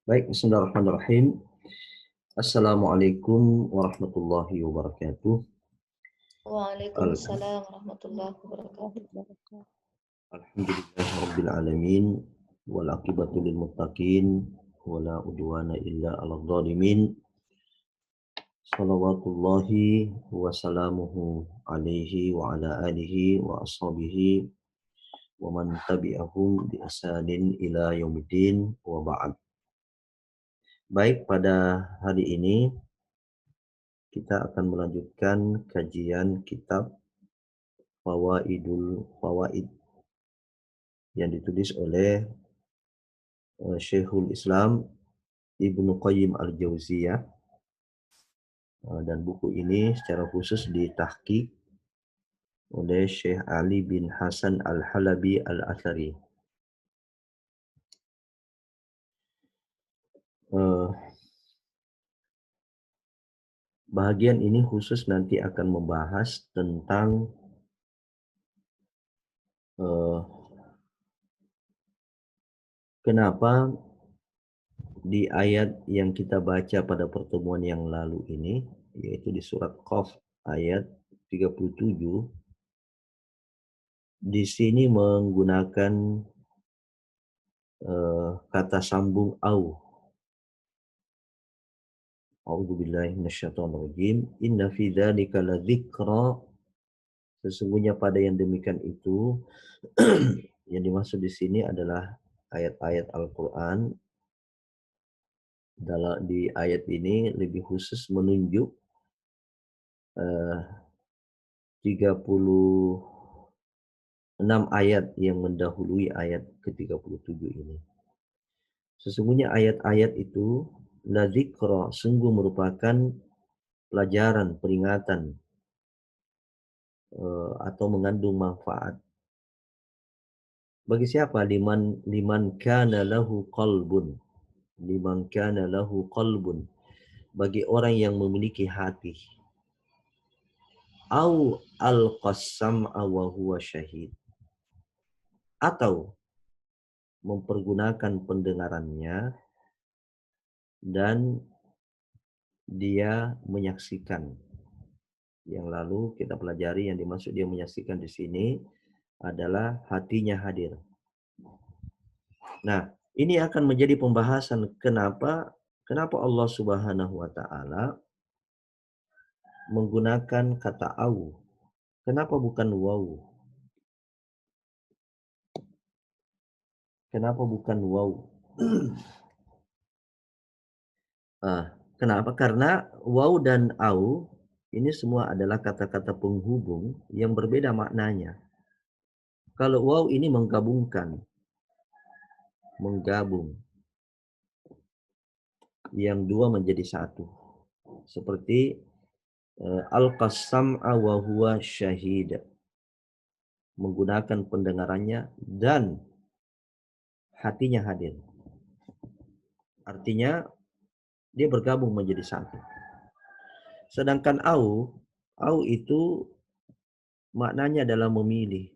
Baik, bismillahirrahmanirrahim. Assalamualaikum warahmatullahi wabarakatuh. Al- Waalaikumsalam warahmatullahi wabarakatuh. Alhamdulillahirabbil alamin wal aqibatu lil muttaqin wala udwana illa 'alal zalimin. Shalawatullahi wa salamuhu alaihi wa ala alihi wa ashabihi wa man tabi'ahum bi ihsanin ila yaumiddin wa ba'd. Baik, pada hari ini kita akan melanjutkan kajian kitab Fawaid yang ditulis oleh Syekhul Islam Ibnu Qayyim Al-Jauziyah, dan buku ini secara khusus ditahqiq oleh Syekh Ali bin Hasan Al-Halabi Al-Athari. Bahagian ini khusus nanti akan membahas tentang kenapa di ayat yang kita baca pada pertemuan yang lalu ini, yaitu di surat Qaf ayat 37, di sini menggunakan kata sambung au. A'udzubillahi minasyaitonirrajim. Inna fi dzalika ladzikra. Sesungguhnya pada yang demikian itu yang dimaksud di sini adalah ayat-ayat Al-Qur'an. Di ayat ini lebih khusus menunjuk 36 ayat yang mendahului ayat ke-37 ini. Sesungguhnya ayat-ayat itu la dzikra, sungguh merupakan pelajaran, peringatan, atau mengandung manfaat. Bagi siapa? Liman kana lahu qalbun. Liman kana lahu qalbun. Bagi orang yang memiliki hati. Au al-qassam'a wa huwa syahid. Atau mempergunakan pendengarannya dan dia menyaksikan. Yang lalu kita pelajari yang dimaksud dia menyaksikan di sini adalah hatinya hadir. Nah, ini akan menjadi pembahasan kenapa Allah Subhanahu wa taala menggunakan kata au. Kenapa bukan waw? Kenapa bukan waw? Kenapa? Karena waw dan au ini semua adalah kata-kata penghubung yang berbeda maknanya. Kalau waw ini menggabung yang dua menjadi satu. Seperti al-qassam'a wa huwa syahid. Menggunakan pendengarannya dan hatinya hadir. Artinya dia bergabung menjadi satu. Sedangkan au itu maknanya adalah memilih.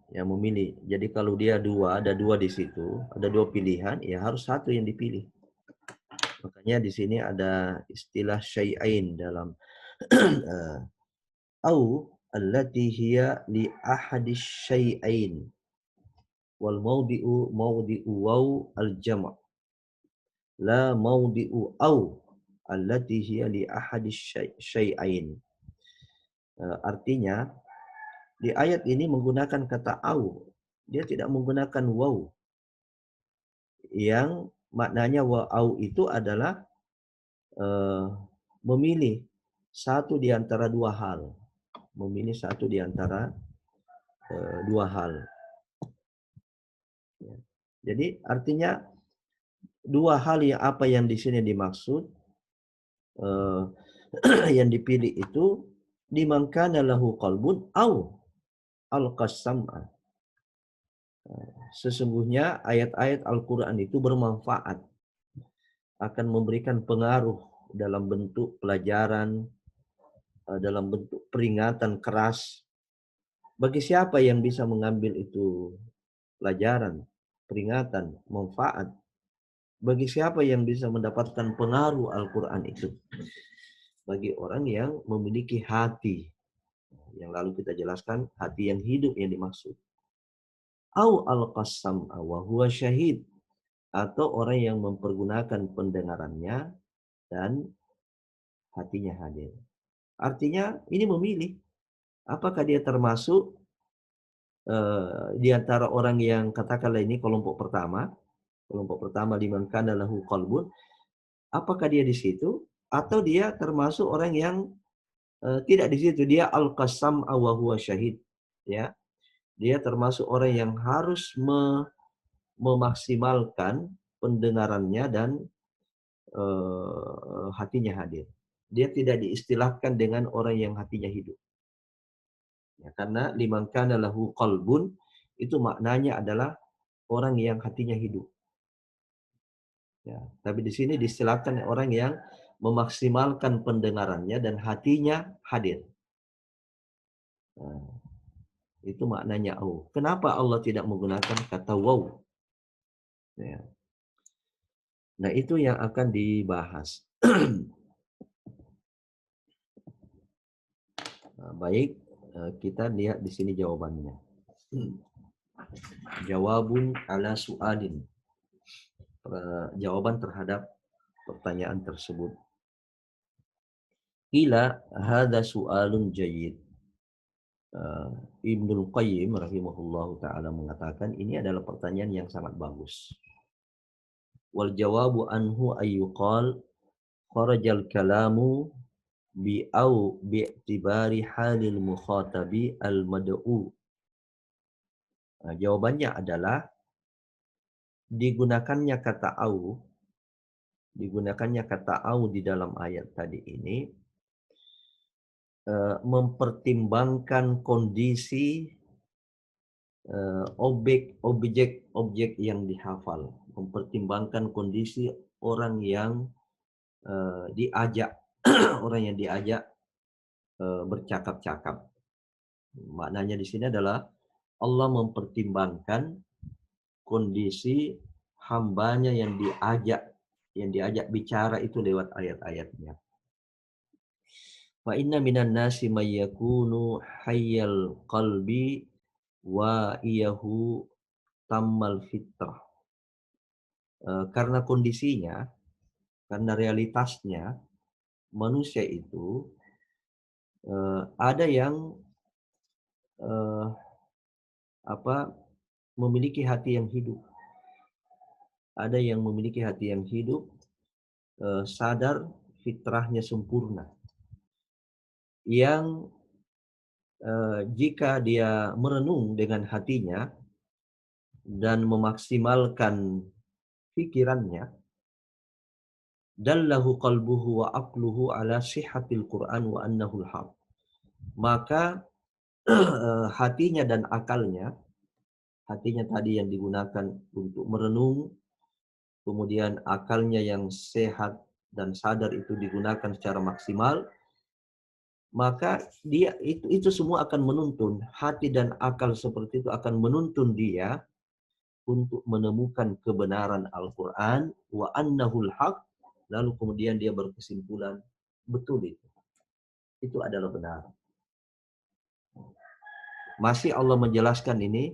Ya, memilih. Jadi kalau dia ada dua di situ, ada dua pilihan, ya harus satu yang dipilih. Makanya di sini ada istilah syai'ain dalam au allati hiya li ahadis syai'ain wal mawdi'u waw al jama'. La mawdi'u au allati hiya li ahadis syai'ain. Artinya di ayat ini menggunakan kata au. Dia tidak menggunakan waw. Yang maknanya au itu adalah memilih satu di antara dua hal. Memilih satu di antara dua hal. Jadi artinya dua hal yang apa yang di sini dimaksud yang dipilih itu liman kana lahu qalbun au al-qasam'a. Sesungguhnya ayat-ayat Al-Quran itu bermanfaat, akan memberikan pengaruh dalam bentuk pelajaran, dalam bentuk peringatan keras. Bagi siapa yang bisa mengambil itu pelajaran, peringatan, manfaat. Bagi siapa yang bisa mendapatkan pengaruh Al-Quran itu? Bagi orang yang memiliki hati. Yang lalu kita jelaskan, hati yang hidup yang dimaksud. Au al-qassam wa huwa syahid. Atau orang yang mempergunakan pendengarannya dan hatinya hadir. Artinya ini memilih. Apakah dia termasuk di antara orang yang katakanlah ini kelompok pertama liman kana lahu qalbun, apakah dia di situ atau dia termasuk orang yang tidak di situ, dia al-qasam wa huwa syahid, ya. Dia termasuk orang yang harus memaksimalkan pendengarannya dan hatinya hadir. Dia tidak diistilahkan dengan orang yang hatinya hidup. Ya, karena liman kana lahu qalbun itu maknanya adalah orang yang hatinya hidup. Ya, tapi di sini diistilahkan orang yang memaksimalkan pendengarannya dan hatinya hadir. Nah, itu maknanya au. Kenapa Allah tidak menggunakan kata waw? Ya. Nah, itu yang akan dibahas. Nah, baik, kita lihat di sini jawabannya. Jawabun ala su'alin. Jawaban terhadap pertanyaan tersebut. Qila hadza su'alun jayyid. Ibnul Qayyim rahimahullahu taala mengatakan ini adalah pertanyaan yang sangat bagus. Wal jawabu anhu ayyuqal kharajal kalamu bi au bi'tibari halil mukhatabi al mad'u. Jawabannya adalah digunakannya kata au di dalam ayat tadi ini mempertimbangkan kondisi objek yang dihafal, mempertimbangkan kondisi orang yang diajak orang yang diajak bercakap-cakap. Maknanya di sini adalah Allah mempertimbangkan kondisi hambanya yang diajak bicara itu lewat ayat-ayatnya. Fa inna minan nasi may yakunu hayyal qalbi wa iyahu tammal fitrah. Karena kondisinya, karena realitasnya manusia itu ada yang memiliki hati yang hidup. Ada yang memiliki hati yang hidup, sadar fitrahnya sempurna. Yang jika dia merenung dengan hatinya dan memaksimalkan pikirannya, dallahu qalbuhu wa aqluhu ala sihhatil Qur'an wa annahu al-haq. Maka hatinya dan akalnya, hatinya tadi yang digunakan untuk merenung, kemudian akalnya yang sehat dan sadar itu digunakan secara maksimal, maka dia itu semua akan menuntun, hati dan akal seperti itu akan menuntun dia untuk menemukan kebenaran Al-Quran wa annahul haq, lalu kemudian dia berkesimpulan betul itu adalah benar. Masih Allah menjelaskan ini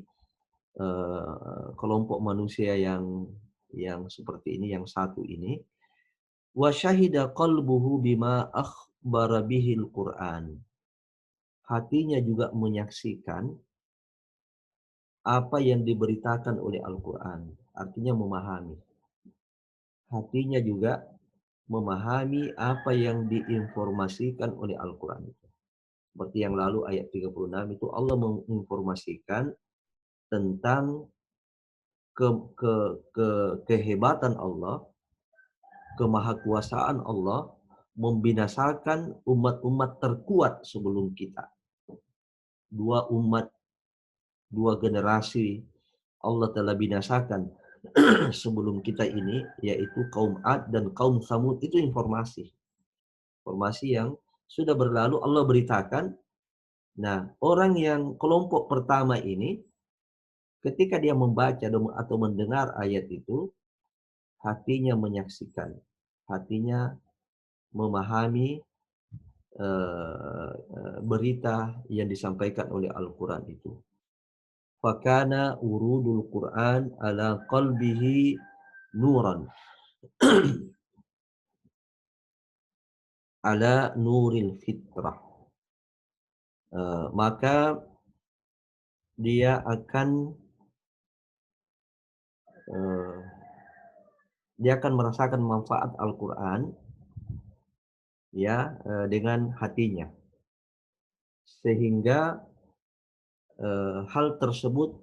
kelompok manusia yang seperti ini, yang satu ini, wa syahida qalbuhu bima akhbara bihil Qur'an. Hatinya juga menyaksikan apa yang diberitakan oleh Al-Quran. Artinya memahami. Hatinya juga memahami apa yang diinformasikan oleh Al-Quran. Seperti yang lalu ayat 36 itu Allah menginformasikan tentang kehebatan Allah, kemahakuasaan Allah membinasakan umat-umat terkuat sebelum kita. Dua generasi Allah telah binasakan sebelum kita ini, yaitu kaum Ad dan kaum Samud. Itu informasi yang sudah berlalu Allah beritakan. Nah, orang yang kelompok pertama ini Ketika dia membaca atau mendengar ayat itu, hatinya menyaksikan, hatinya memahami berita yang disampaikan oleh Al-Quran itu. Fakana urudul Quran ala qalbihi nuran ala nuril fitrah. Maka dia akan uh, merasakan manfaat Al-Quran ya dengan hatinya, sehingga hal tersebut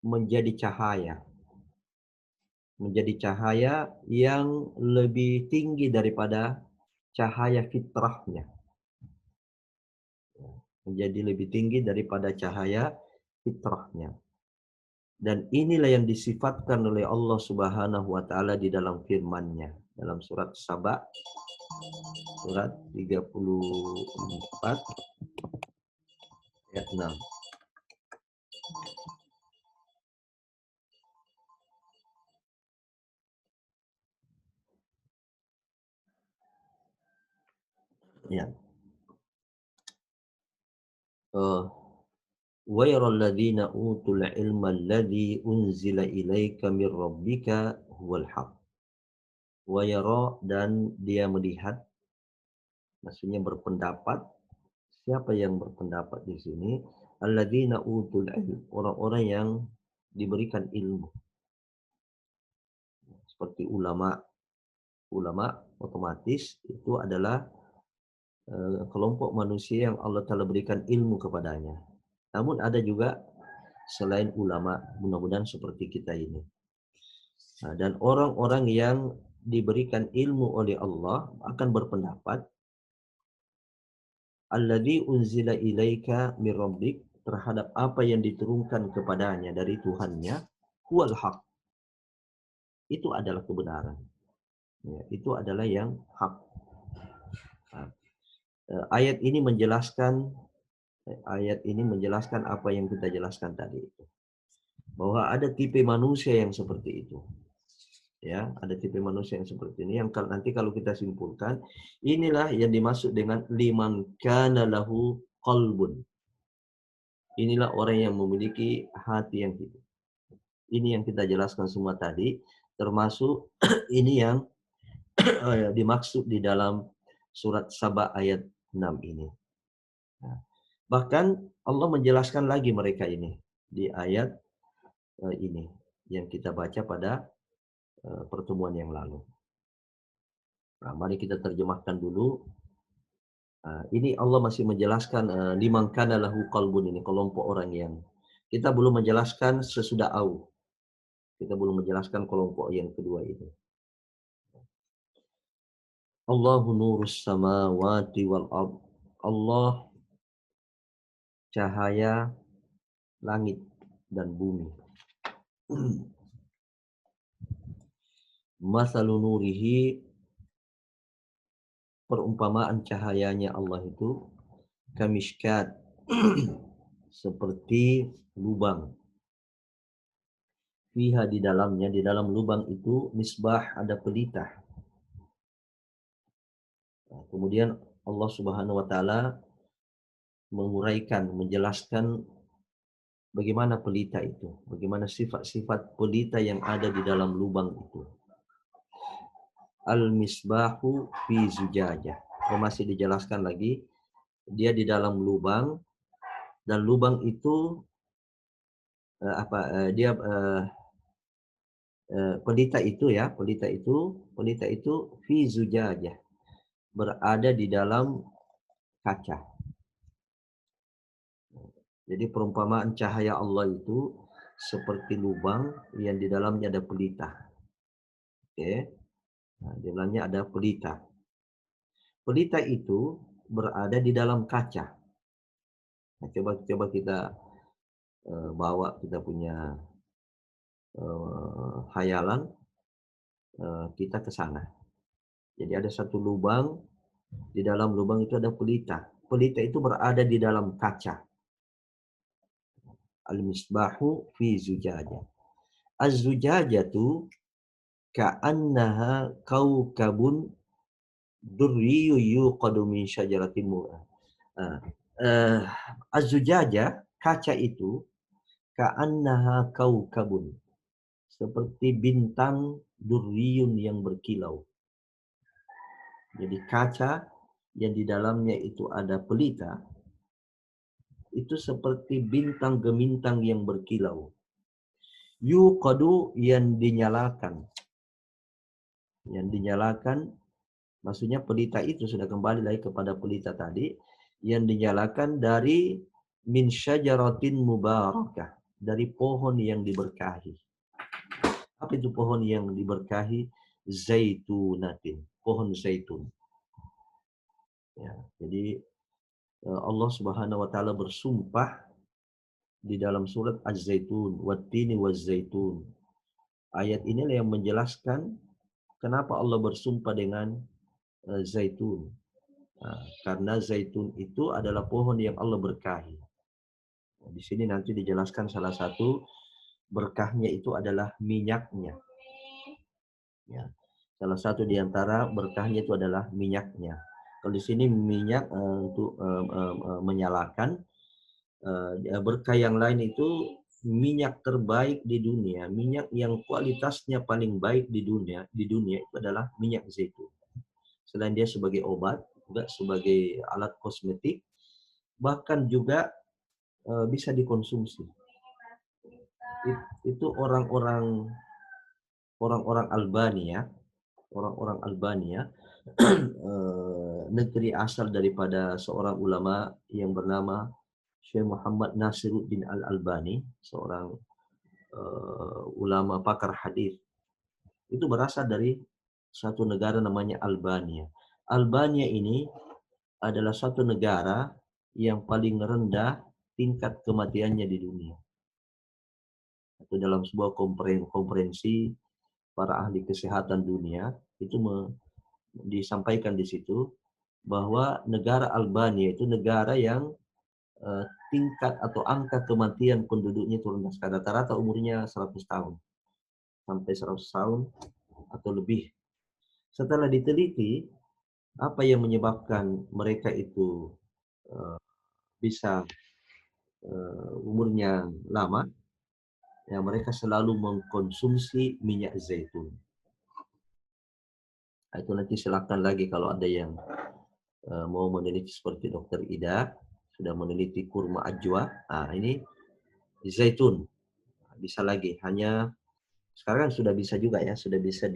menjadi cahaya yang lebih tinggi daripada cahaya fitrahnya, menjadi lebih tinggi daripada cahaya fitrahnya. Dan inilah yang disifatkan oleh Allah Subhanahu wa taala di dalam firman-Nya dalam surat Saba surat 34 ayat 6. Ya. Wa yaral ladzina utul ilma alladzi unzila ilaika mir rabbika huwal haq. Wa yara, dan dia melihat, maksudnya berpendapat. Siapa yang berpendapat di sini? Alladzina utul ilm, orang-orang yang diberikan ilmu. Seperti ulama otomatis itu adalah kelompok manusia yang Allah Ta'ala berikan ilmu kepadanya. Namun ada juga selain ulama, mudah-mudahan seperti kita ini. Nah, dan orang-orang yang diberikan ilmu oleh Allah akan berpendapat alladzi unzila ilaika mir rabbik, terhadap apa yang diturunkan kepadanya dari Tuhannya, huwal haq, itu adalah kebenaran. Ya, itu adalah yang hak. Nah, ayat ini menjelaskan apa yang kita jelaskan tadi itu, bahwa ada tipe manusia yang seperti itu. Ya, ada tipe manusia yang seperti ini yang nanti kalau kita simpulkan, inilah yang dimaksud dengan liman kana lahu qalbun. Inilah orang yang memiliki hati yang hidup. Ini yang kita jelaskan semua tadi, termasuk ini yang dimaksud di dalam surat Saba ayat 6 ini. Nah, bahkan Allah menjelaskan lagi mereka ini di ayat ini yang kita baca pada pertemuan yang lalu. Nah, mari kita terjemahkan dulu. Ini Allah masih menjelaskan liman kana lahu qalbun, ini kelompok orang yang kita belum menjelaskan sesudah au. Kita belum menjelaskan kelompok yang kedua itu. Allahu nurus samawati wal ard. Allah cahaya langit dan bumi. Masalu nurihi, perumpamaan cahayanya Allah itu kamishkat, seperti lubang. Fiha, di dalamnya, di dalam lubang itu misbah, ada pelita. Nah, kemudian Allah Subhanahu wa taala menguraikan, menjelaskan bagaimana pelita itu, bagaimana sifat-sifat pelita yang ada di dalam lubang itu. Al-misbahu fi zujajah. Masih dijelaskan lagi, dia di dalam lubang, dan lubang itu pelita itu fi zujajah, berada di dalam kaca. Jadi perumpamaan cahaya Allah itu seperti lubang yang di dalamnya ada pelita. Oke. Nah, di dalamnya ada pelita. Pelita itu berada di dalam kaca. Nah, coba kita bawa kita punya hayalan kita ke sana. Jadi ada satu lubang, di dalam lubang itu ada pelita. Pelita itu berada di dalam kaca. Al-misbahu fi zujajah. Az-zujajatu ka'annaha kaukabun durriyyu yuqadu min syajaratin murah. Az-zujajah, kaca itu, ka'annaha kaukabun, seperti bintang durriyun yang berkilau. Jadi kaca yang di dalamnya itu ada pelita, itu seperti bintang gemintang yang berkilau. Yuqadu, yang dinyalakan. Yang dinyalakan, maksudnya pelita itu sudah kembali lagi kepada pelita tadi, yang dinyalakan dari min syajaratin mubarakah, dari pohon yang diberkahi. Apa itu pohon yang diberkahi? Zaitunatin, pohon zaitun. Ya, jadi Allah Subhanahu wa taala bersumpah di dalam surat Az-Zaitun, wattini waz-zaitun. Ayat inilah yang menjelaskan kenapa Allah bersumpah dengan zaitun. Karena zaitun itu adalah pohon yang Allah berkahi. Di sini nanti dijelaskan salah satu berkahnya itu adalah minyaknya. Ya. Salah satu di antara berkahnya itu adalah minyaknya. Kalau di sini minyak untuk menyalakan, berkah yang lain itu minyak terbaik di dunia, minyak yang kualitasnya paling baik di dunia itu adalah minyak zaitun. Selain dia sebagai obat, juga sebagai alat kosmetik, bahkan juga bisa dikonsumsi. Itu orang-orang Albania, negeri asal daripada seorang ulama yang bernama Syekh Muhammad Nasiruddin Al-Albani, seorang ulama pakar hadis. Itu berasal dari satu negara namanya Albania. Albania ini adalah satu negara yang paling rendah tingkat kematiannya di dunia. Itu dalam sebuah konferensi para ahli kesehatan dunia itu disampaikan di situ bahwa negara Albania itu negara yang tingkat atau angka kematian penduduknya itu rendah sekali. Rata-rata umurnya 100 tahun. Sampai 100 tahun atau lebih. Setelah diteliti, apa yang menyebabkan mereka itu bisa umurnya lama, ya mereka selalu mengkonsumsi minyak zaitun. Itu nanti silakan lagi kalau ada yang mau meneliti seperti Dr. Ida, sudah meneliti kurma ajwa. Ini zaitun. Bisa lagi, hanya sekarang sudah bisa juga ya, sudah bisa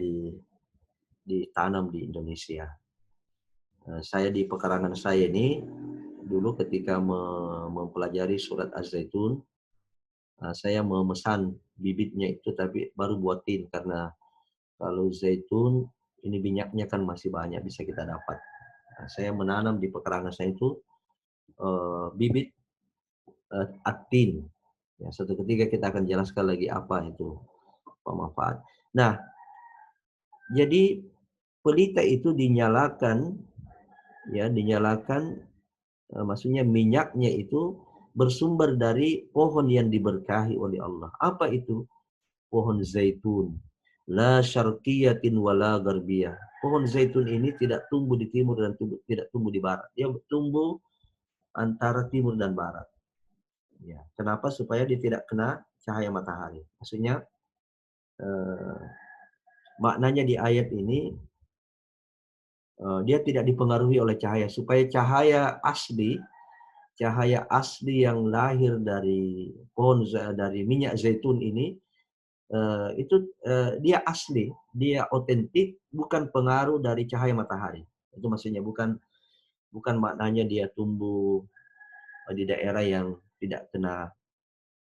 ditanam di Indonesia. Saya di pekarangan saya ini, dulu ketika mempelajari surat Az-Zaitun, saya memesan bibitnya itu tapi baru buatin, karena kalau zaitun ini minyaknya kan masih banyak bisa kita dapat. Saya menanam di pekarangan saya itu bibit atin. Ya, suatu ketika kita akan jelaskan lagi apa itu pemanfaat. Nah, jadi pelita itu dinyalakan, maksudnya minyaknya itu bersumber dari pohon yang diberkahi oleh Allah. Apa itu? Pohon zaitun. La syarqiyatin wala garbiyah. Pohon zaitun ini tidak tumbuh di timur dan tidak tumbuh di barat. Dia tumbuh antara timur dan barat. Ya, kenapa? Supaya dia tidak kena cahaya matahari. Maksudnya maknanya di ayat ini dia tidak dipengaruhi oleh cahaya, supaya cahaya asli yang lahir dari pohon dari minyak zaitun ini itu dia asli, dia otentik, bukan pengaruh dari cahaya matahari. Itu maksudnya bukan maknanya dia tumbuh di daerah yang tidak kena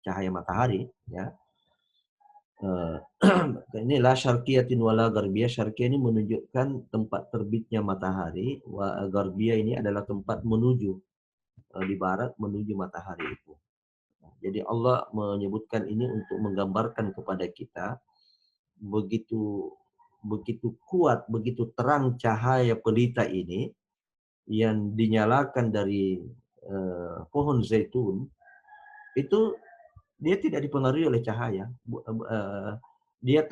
cahaya matahari, ya. Ini la syarqiyatin wala garbiyah. Syarqiyah ini menunjukkan tempat terbitnya matahari, wa garbiyah ini adalah tempat menuju di barat, menuju matahari itu. Jadi Allah menyebutkan ini untuk menggambarkan kepada kita begitu kuat, begitu terang cahaya pelita ini yang dinyalakan dari pohon zaitun, itu dia tidak dipengaruhi oleh cahaya. Dia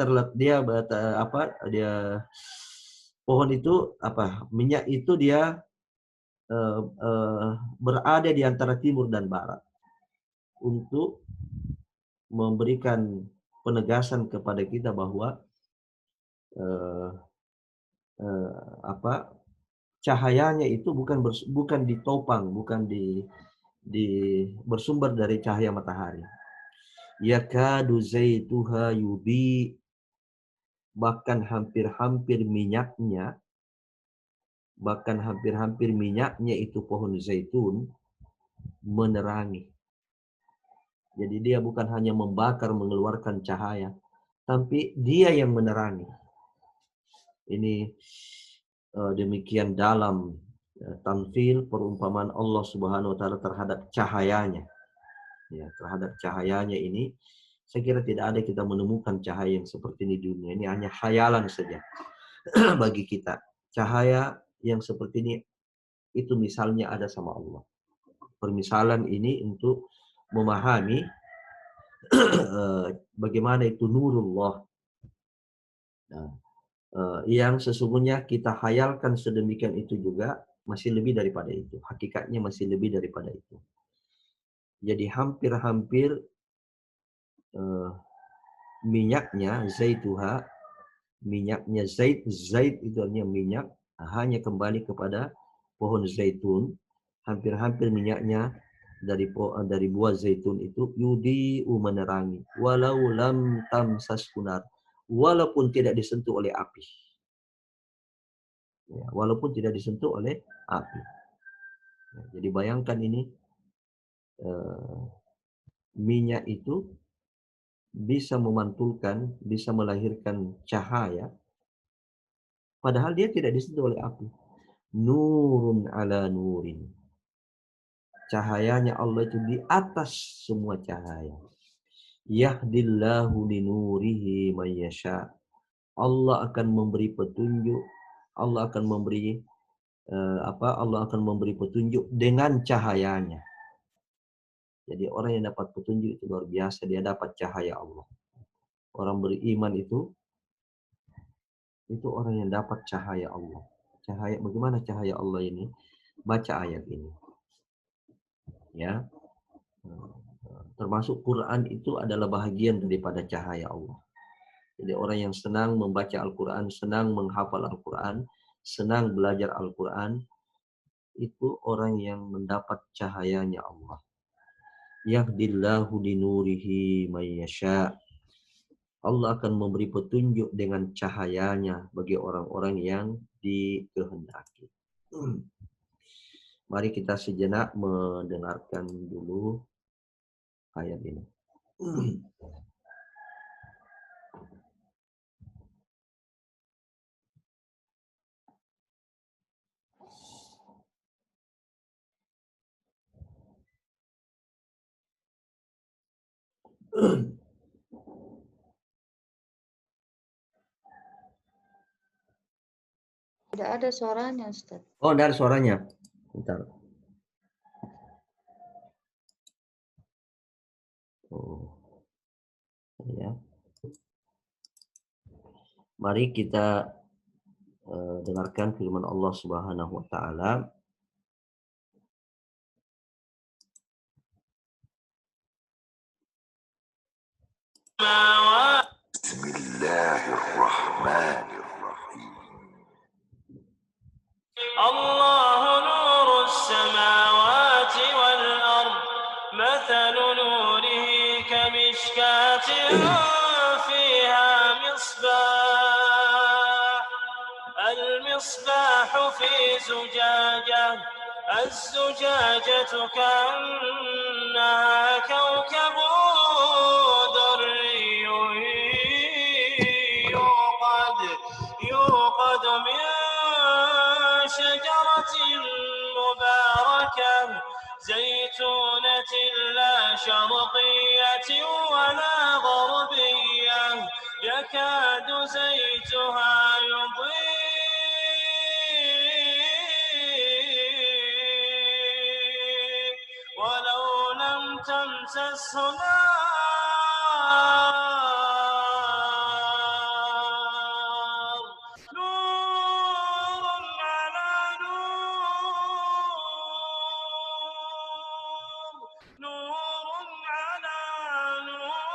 pohon itu minyak itu dia berada di antara timur dan barat untuk memberikan penegasan kepada kita bahwa eh, eh, cahayanya itu bukan ditopang, bukan di bersumber dari cahaya matahari. Yakadu zaituha yubi, bahkan hampir-hampir minyaknya itu pohon zaitun menerangi. Jadi dia bukan hanya membakar mengeluarkan cahaya, tapi dia yang menerangi. Ini demikian dalam tamthil perumpamaan Allah Subhanahu wa taala terhadap cahayanya. Ya, terhadap cahayanya ini saya kira tidak ada kita menemukan cahaya yang seperti ini di dunia. Ini hanya khayalan saja bagi kita. Cahaya yang seperti ini itu misalnya ada sama Allah. Permisalan ini untuk memahami bagaimana itu nurullah. Nah, yang sesungguhnya kita khayalkan sedemikian itu juga masih lebih daripada itu. Hakikatnya masih lebih daripada itu. Jadi hampir-hampir minyaknya minyaknya zait itu artinya minyak, hanya kembali kepada pohon zaitun. Hampir-hampir minyaknya dari buah zaitun itu yudi'u menerangi, walau lam tamsas kunar, walaupun tidak disentuh oleh api. Ya, walaupun tidak disentuh oleh api. Ya, jadi bayangkan ini minyak itu bisa memantulkan, bisa melahirkan cahaya, padahal dia tidak disentuh oleh api. Nurun ala nurin. Cahayanya Allah itu di atas semua cahaya. Yahdillahu linurihi man yasha. Allah akan memberi petunjuk, Allah akan memberi Allah akan memberi petunjuk dengan cahayanya. Jadi orang yang dapat petunjuk itu luar biasa, dia dapat cahaya Allah. Orang beriman itu orang yang dapat cahaya Allah. Cahaya, bagaimana cahaya Allah ini? Baca ayat ini. Ya. Termasuk Quran itu adalah bahagian daripada cahaya Allah. Jadi orang yang senang membaca Al-Quran, senang menghafal Al-Quran, senang belajar Al-Quran, itu orang yang mendapat cahayanya Allah. Yahdillahu linurihi man yasha. Allah akan memberi petunjuk dengan cahayanya bagi orang-orang yang dikehendaki. Mari kita sejenak mendengarkan dulu ayat ini. Tidak ada suaranya, Ustaz. Oh, dari suaranya. Bentar. Oh. Ya. Mari kita dengarkan firman Allah Subhanahu wa taala. Bismillahirrahmanirrahim. الله نور السماوات والأرض مثل نوره كمشكاة فيها مصباح المصباح في زجاجة الزجاجة كأنها كوكب دري يوقد من شجرة مباركة زيتونة لا شرقية ولا غربية يكاد زيتها يضيء ولو لم تمسسه نار نور على نور، نور على نور،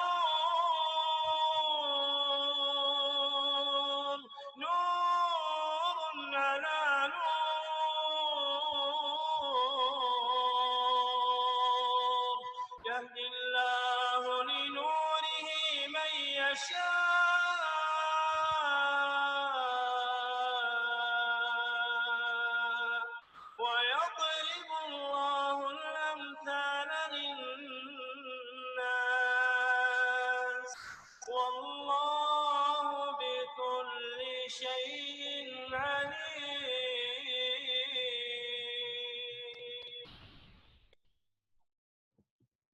نور على نور، يهدي الله لنوره من يشاء، ويضرب الله الأمثال للناس، والله بكل شيء عليم.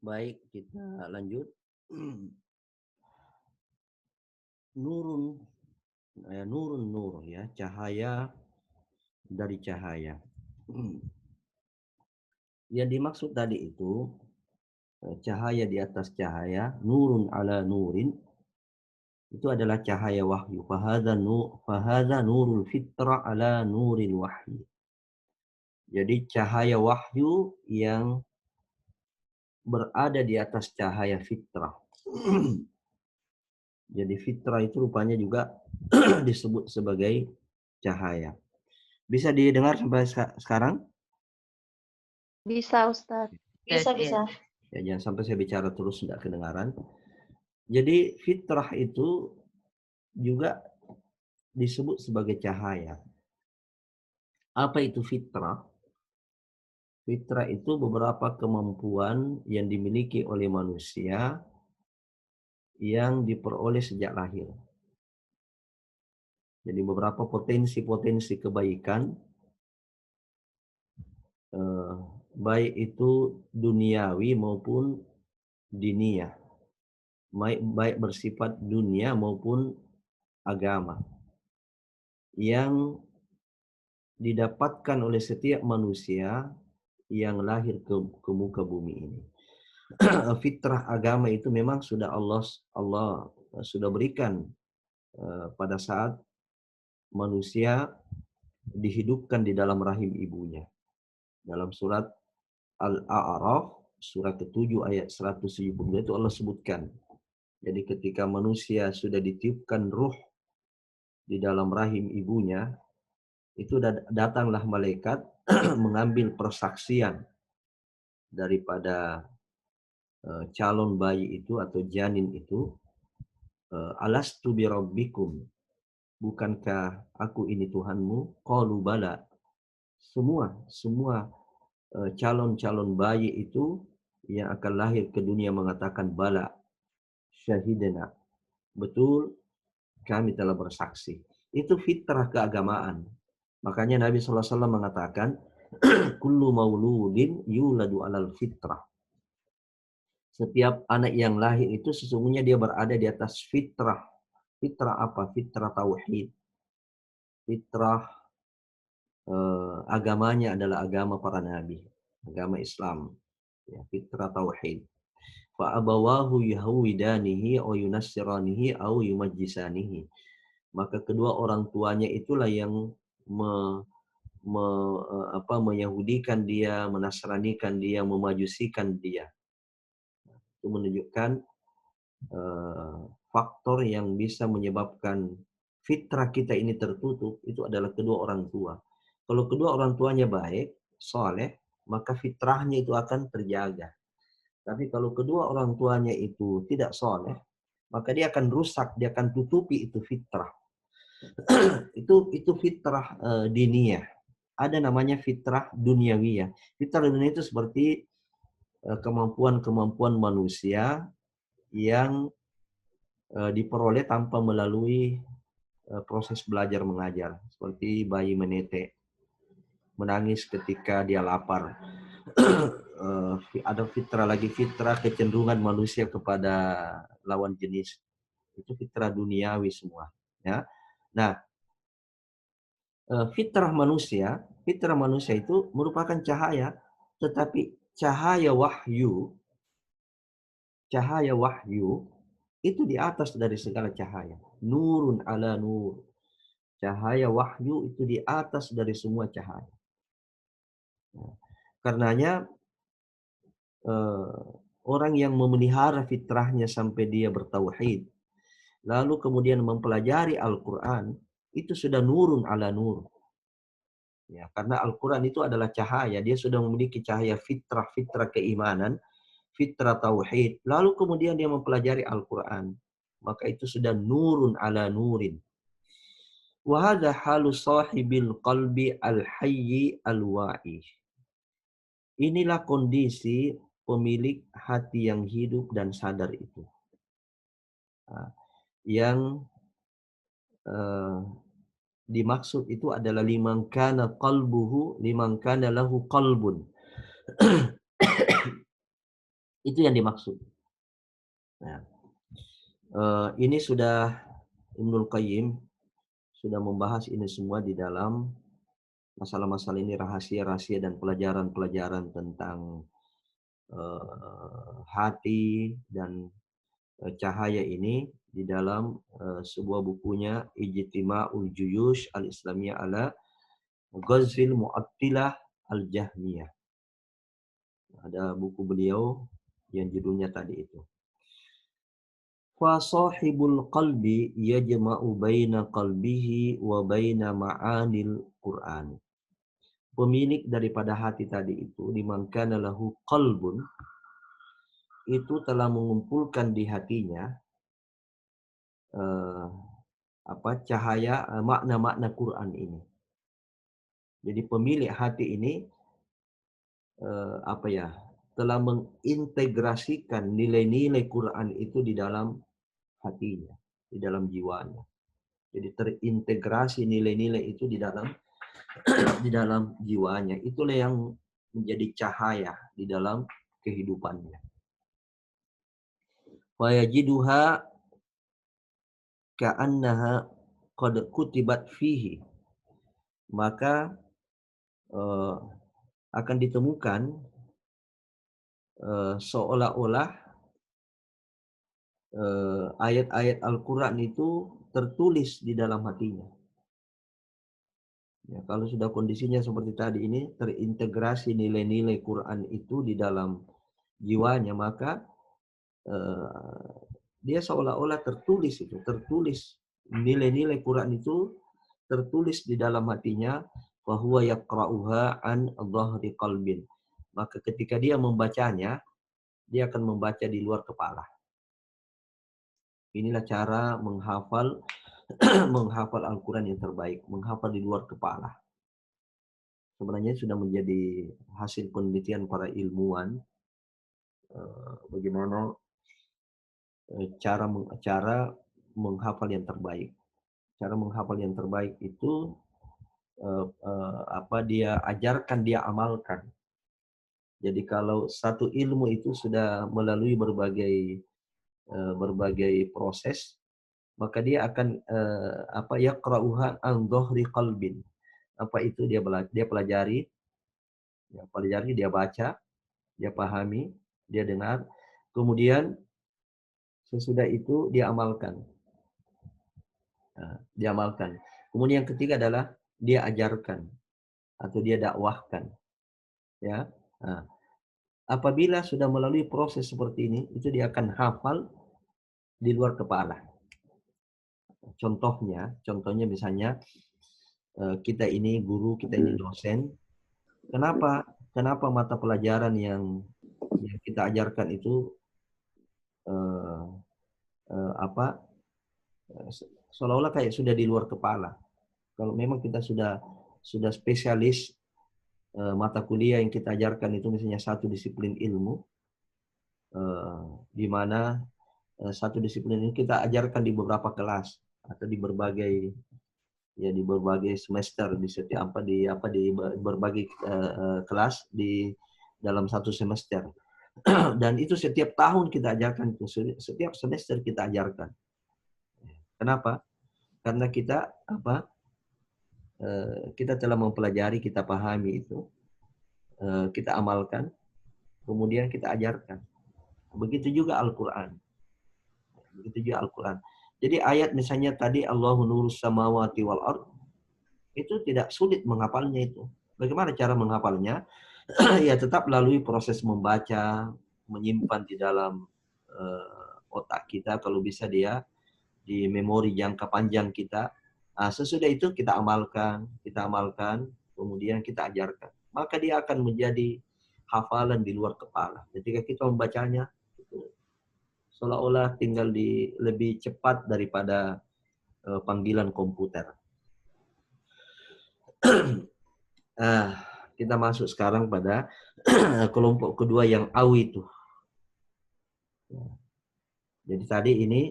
Baik, kita lanjut. Nurun, nurun nur ya, cahaya dari cahaya. Yang dimaksud tadi itu cahaya di atas cahaya, nurun ala nurin, itu adalah cahaya wahyu. Fahadha nurul fitrah ala nuril wahyi. Jadi cahaya wahyu yang berada di atas cahaya fitrah. Jadi fitrah itu rupanya juga disebut sebagai cahaya. Bisa didengar sampai sekarang? Bisa, Ustadz. Bisa. Ya, jangan sampai saya bicara terus tidak kedengaran. Jadi fitrah itu juga disebut sebagai cahaya. Apa itu fitrah? Fitrah itu beberapa kemampuan yang dimiliki oleh manusia yang diperoleh sejak lahir. Jadi beberapa potensi-potensi kebaikan, baik itu duniawi maupun diniyah, baik bersifat dunia maupun agama, yang didapatkan oleh setiap manusia yang lahir ke muka bumi ini. Fitrah agama itu memang sudah Allah sudah berikan pada saat manusia dihidupkan di dalam rahim ibunya. Dalam surat Al-A'raf, surat ke-7 ayat 172 itu Allah sebutkan. Jadi ketika manusia sudah ditiupkan ruh di dalam rahim ibunya, itu datanglah malaikat mengambil persaksian daripada calon bayi itu atau janin itu. Alastu bi rabbikum, bukankah aku ini Tuhanmu? Qalu bala. Semua calon-calon bayi itu yang akan lahir ke dunia mengatakan bala, syahidana, betul kami telah bersaksi. Itu fitrah keagamaan. Makanya Nabi SAW mengatakan kullu mauludin yuladu alal fitrah. Setiap anak yang lahir itu sesungguhnya dia berada di atas fitrah. Fitrah apa? Fitrah tauhid. Fitrah agamanya adalah agama para nabi, agama Islam. Ya, fitrah tauhid. Fa abawahu yahwidanihi aw yunassiranihi aw yumajjisanihi. Maka kedua orang tuanya itulah yang meyahudikan dia, menasranikan dia, memajusikan dia. Itu menunjukkan faktor yang bisa menyebabkan fitrah kita ini tertutup, itu adalah kedua orang tua. Kalau kedua orang tuanya baik, soleh, maka fitrahnya itu akan terjaga. Tapi kalau kedua orang tuanya itu tidak soleh, maka dia akan rusak, dia akan tutupi itu fitrah. itu fitrah diniyah. Ada namanya fitrah duniawiyah. Fitrah dunia itu seperti kemampuan-kemampuan manusia yang diperoleh tanpa melalui proses belajar mengajar. Seperti bayi menetek, menangis ketika dia lapar. Ada fitrah lagi, fitrah kecenderungan manusia kepada lawan jenis. Itu fitrah duniawi semua. Ya. Nah, fitrah manusia itu merupakan cahaya, tetapi cahaya wahyu itu di atas dari segala cahaya. Nurun ala nur. Cahaya wahyu itu di atas dari semua cahaya. Karenanya orang yang memelihara fitrahnya sampai dia bertauhid, lalu kemudian mempelajari Al-Quran, itu sudah nurun ala nur. Ya, karena Al-Quran itu adalah cahaya, dia sudah memiliki cahaya fitrah keimanan, fitrah tauhid, lalu kemudian dia mempelajari Al-Quran, maka itu sudah nurun ala nurin. Wa hadha halu sahibil qalbi al-hayyi al-wa'i. Inilah kondisi pemilik hati yang hidup dan sadar itu. Yang dimaksud itu adalah liman kana lahu qalbun. Itu yang dimaksud. Nah, ini sudah Ibnul Qayyim sudah membahas ini semua di dalam masalah-masalah ini, rahasia-rahasia dan pelajaran-pelajaran tentang hati dan cahaya ini di dalam sebuah bukunya Ijtima'ul Juyush Al-Islamiyah ala Ghazwil Mu'attilah Al-Jahmiyah. Ada buku beliau yang judulnya tadi itu. Fa sahibul qalbi yajma'u baina qalbihi wa baina ma'anil Qur'an. Pemilik daripada hati tadi itu, liman kana lahu qalbun, itu telah mengumpulkan di hatinya cahaya makna-makna Quran ini. Jadi pemilik hati ini telah mengintegrasikan nilai-nilai Quran itu di dalam hatinya, di dalam jiwanya. Jadi terintegrasi nilai-nilai itu di dalam jiwanya. Itulah yang menjadi cahaya di dalam kehidupannya. Wa yajiduha ka'annaha qad kutibat fihi. Maka akan ditemukan seolah-olah ayat-ayat Al-Quran itu tertulis di dalam hatinya. Ya, kalau sudah kondisinya seperti tadi ini, terintegrasi nilai-nilai Quran itu di dalam jiwanya, maka dia seolah-olah tertulis nilai-nilai Quran itu tertulis di dalam hatinya, bahwa yaqra'uha an dhahri qalbin. Maka ketika dia membacanya, dia akan membaca di luar kepala. Inilah cara menghafal Al-Quran yang terbaik, menghafal di luar kepala. Sebenarnya sudah menjadi hasil penelitian para ilmuwan bagaimana cara menghafal yang terbaik. Cara menghafal yang terbaik itu dia ajarkan, dia amalkan. Jadi kalau satu ilmu itu sudah melalui berbagai proses, maka dia akan yaqra'uha an dhahri qalbin. Apa itu dia pelajari, dia baca, dia pahami, dia dengar, kemudian sesudah itu dia amalkan. Kemudian yang ketiga adalah dia ajarkan atau dia dakwahkan. Ya. Apabila sudah melalui proses seperti ini, itu dia akan hafal di luar kepala. Contohnya misalnya kita ini guru, kita ini dosen. Kenapa mata pelajaran yang kita ajarkan itu seolah-olah kayak sudah di luar kepala. Kalau memang kita sudah spesialis mata kuliah yang kita ajarkan itu misalnya satu disiplin ilmu, di mana satu disiplin ini kita ajarkan di beberapa kelas atau di berbagai semester, di berbagai kelas di dalam satu semester. Dan itu setiap tahun kita ajarkan, setiap semester kita ajarkan. Kenapa? Karena kita kita telah mempelajari, kita pahami itu, kita amalkan, kemudian kita ajarkan. Begitu juga Al-Quran. Begitu juga Al-Quran. Jadi ayat misalnya tadi Allahu nurus samawati wal ard, itu tidak sulit menghafalnya itu. Bagaimana cara menghafalnya? Ya tetap melalui proses membaca, menyimpan di dalam otak kita, kalau bisa dia di memori jangka panjang kita. Nah, sesudah itu kita amalkan, kemudian kita ajarkan. Maka dia akan menjadi hafalan di luar kepala. Ketika kita membacanya, itu seolah-olah tinggal di lebih cepat daripada panggilan komputer. Kita masuk sekarang pada kelompok kedua yang awi itu. Jadi tadi ini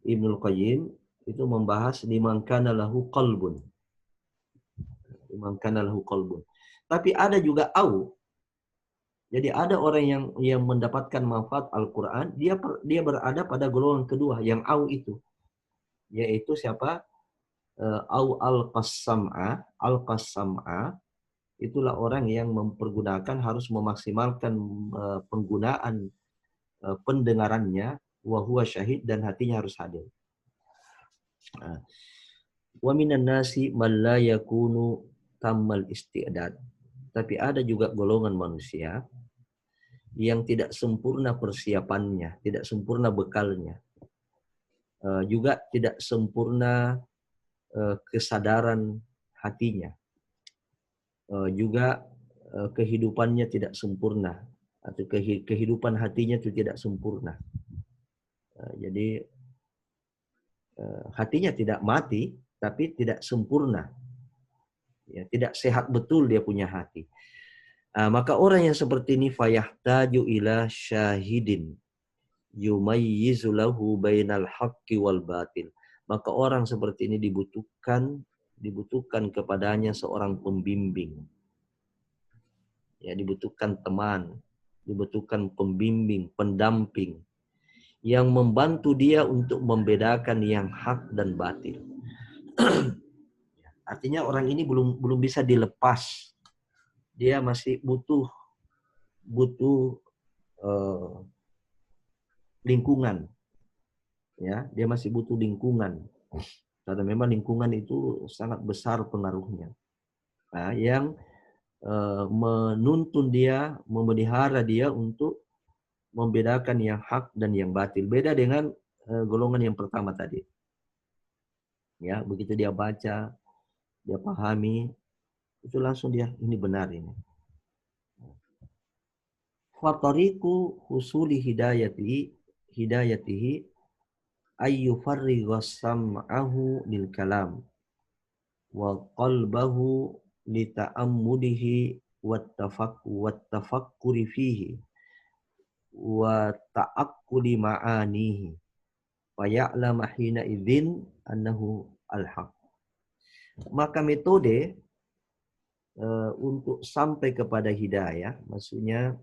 Ibnul Qayyim itu membahas liman kana lahu qalbun. Liman kana lahu qalbun. Tapi ada juga au. Jadi ada orang yang mendapatkan manfaat Al-Qur'an, dia berada pada golongan kedua yang au itu. Yaitu siapa? Au al-qasam'a, itulah orang yang mempergunakan, harus memaksimalkan penggunaan pendengarannya, wa huwa syahid, dan hatinya harus hadir. Wa minan nasi man la yakunu tammal isti'dad. Tapi ada juga golongan manusia yang tidak sempurna persiapannya, tidak sempurna bekalnya, juga tidak sempurna kesadaran hatinya, juga kehidupannya tidak sempurna, atau kehidupan hatinya itu tidak sempurna. Jadi hatinya tidak mati, tapi tidak sempurna. Ya, tidak sehat betul dia punya hati. Maka orang yang seperti ini fayahtaju ila syahidin yumayyizu lahu bainal haqqi wal batil. Maka orang seperti ini dibutuhkan kepadanya seorang pembimbing. Ya, dibutuhkan teman, dibutuhkan pembimbing, pendamping yang membantu dia untuk membedakan yang hak dan batil. Artinya orang ini belum bisa dilepas. Dia masih butuh lingkungan. Ya, dia masih butuh lingkungan. Karena memang lingkungan itu sangat besar pengaruhnya. Nah, yang menuntun dia, memelihara dia untuk membedakan yang hak dan yang batil. Beda dengan golongan yang pertama tadi. Ya, begitu dia baca, dia pahami, itu langsung dia, ini benar ini. Fatariku husuli hidayatihi ayyufarriga sam'ahu lil kalam wa qalbahu li ta'ammudihi wat tafakkuri fihi wa ta'aqquli ma'anihi wa ya'lama hina idzin annahu al-haq. Maka metode untuk sampai kepada hidayah, maksudnya